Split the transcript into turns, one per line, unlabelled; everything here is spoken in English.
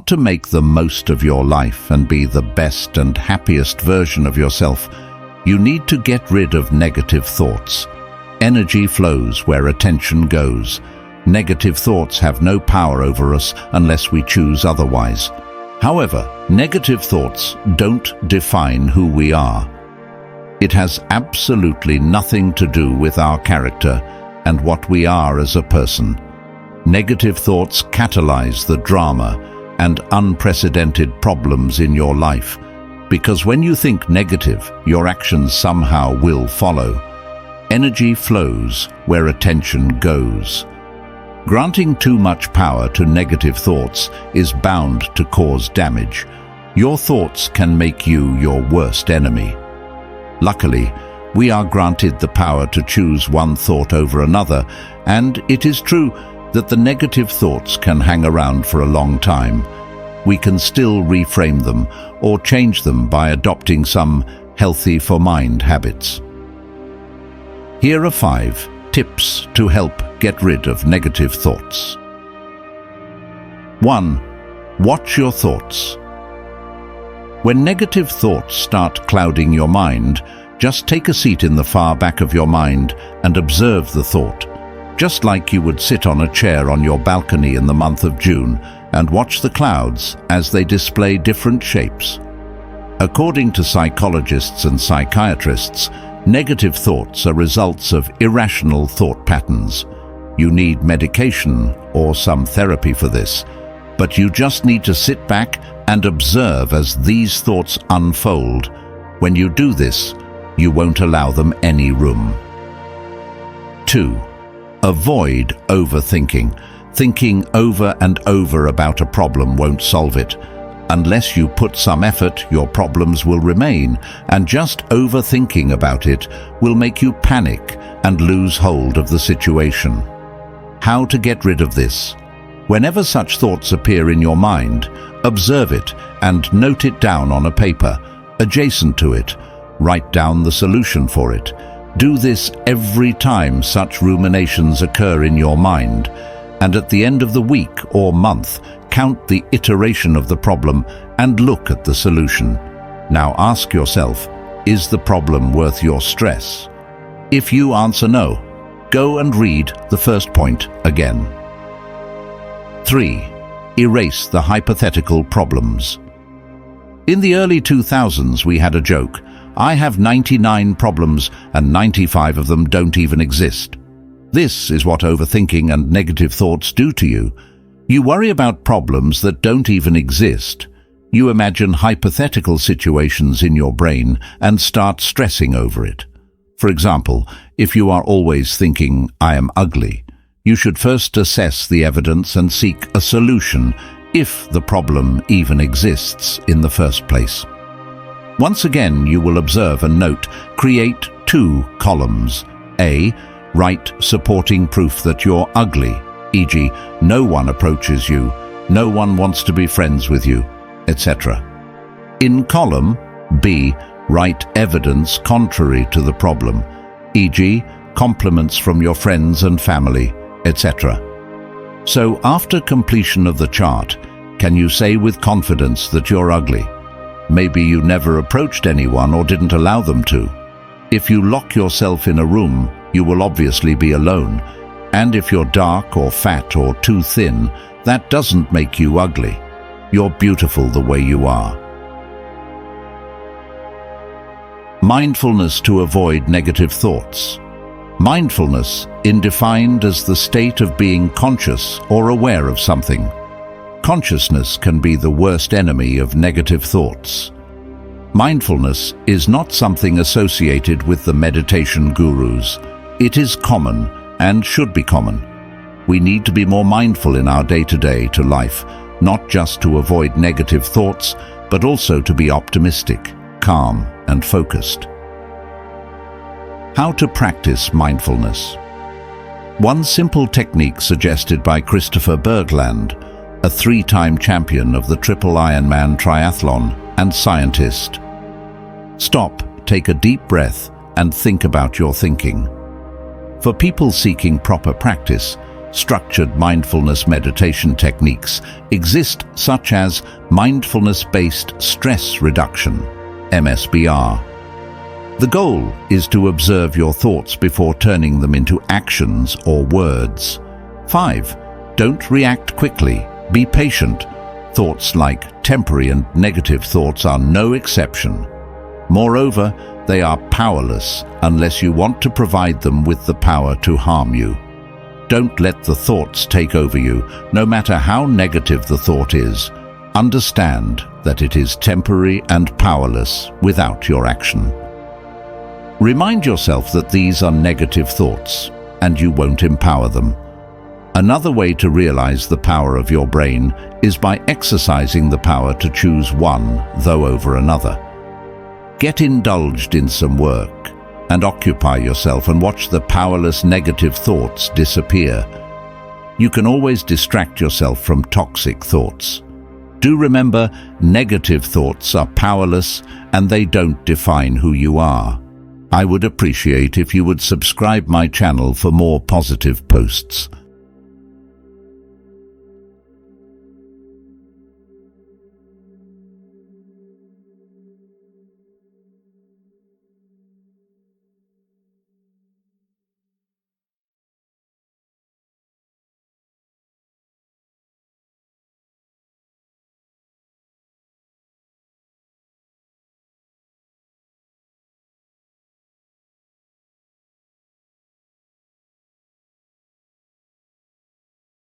To make the most of your life and be the best and happiest version of yourself, you need to get rid of negative thoughts. Energy flows where attention goes. Negative thoughts have no power over us unless we choose otherwise. However, negative thoughts don't define who we are. It has absolutely nothing to do with our character and what we are as a person. Negative thoughts catalyze the drama and unprecedented problems in your life, because when you think negative, your actions somehow will follow. Energy flows where attention goes. Granting too much power to negative thoughts is bound to cause damage. Your thoughts can make you your worst enemy. Luckily, we are granted the power to choose one thought over another, and it is true that the negative thoughts can hang around for a long time. We can still reframe them or change them by adopting some healthy for mind habits. Here are 5 tips to help get rid of negative thoughts. 1. Watch your thoughts. When negative thoughts start clouding your mind, just take a seat in the far back of your mind and observe the thought, just like you would sit on a chair on your balcony in the month of June and watch the clouds as they display different shapes. According to psychologists and psychiatrists, negative thoughts are results of irrational thought patterns. You need medication or some therapy for this, but you just need to sit back and observe as these thoughts unfold. When you do this, you won't allow them any room. 2. Avoid overthinking. Thinking over and over about a problem won't solve it. Unless you put some effort, your problems will remain, and just overthinking about it will make you panic and lose hold of the situation. How to get rid of this? Whenever such thoughts appear in your mind, observe it and note it down on a paper. Adjacent to it, write down the solution for it. Do this every time such ruminations occur in your mind, and at the end of the week or month, count the iteration of the problem and look at the solution. Now ask yourself, is the problem worth your stress? If you answer no, go and read the first point again. 3. Erase the hypothetical problems. In the early 2000s, we had a joke. I have 99 problems and 95 of them don't even exist. This is what overthinking and negative thoughts do to you. You worry about problems that don't even exist. You imagine hypothetical situations in your brain and start stressing over it. For example, if you are always thinking, I am ugly, you should first assess the evidence and seek a solution, if the problem even exists in the first place. Once again, you will observe and note, create 2 columns. A. Write supporting proof that you're ugly, e.g., no one approaches you, no one wants to be friends with you, etc. In column B, write evidence contrary to the problem, e.g., compliments from your friends and family, etc. So after completion of the chart, can you say with confidence that you're ugly? Maybe you never approached anyone or didn't allow them to. If you lock yourself in a room, you will obviously be alone. And if you're dark or fat or too thin, that doesn't make you ugly. You're beautiful the way you are. Mindfulness to avoid negative thoughts. Mindfulness is defined as the state of being conscious or aware of something. Consciousness can be the worst enemy of negative thoughts. Mindfulness is not something associated with the meditation gurus. It is common and should be common. We need to be more mindful in our day-to-day life, not just to avoid negative thoughts, but also to be optimistic, calm, and focused. How to practice mindfulness. One simple technique suggested by Christopher Bergland, a 3-time champion of the Triple Ironman triathlon and scientist. Stop, take a deep breath, and think about your thinking. For people seeking proper practice, Structured mindfulness meditation techniques exist, such as mindfulness-based stress reduction, MSBR. The goal is to observe your thoughts before turning them into actions or words. 5. Don't react quickly. Be patient. Thoughts like temporary and negative thoughts are no exception. Moreover, they are powerless unless you want to provide them with the power to harm you. Don't let the thoughts take over you, no matter how negative the thought is. Understand that it is temporary and powerless without your action. Remind yourself that these are negative thoughts, and you won't empower them. Another way to realize the power of your brain is by exercising the power to choose one, though over another. Get indulged in some work, and occupy yourself and watch the powerless negative thoughts disappear. You can always distract yourself from toxic thoughts. Do remember, negative thoughts are powerless and they don't define who you are. I would appreciate if you would subscribe my channel for more positive posts.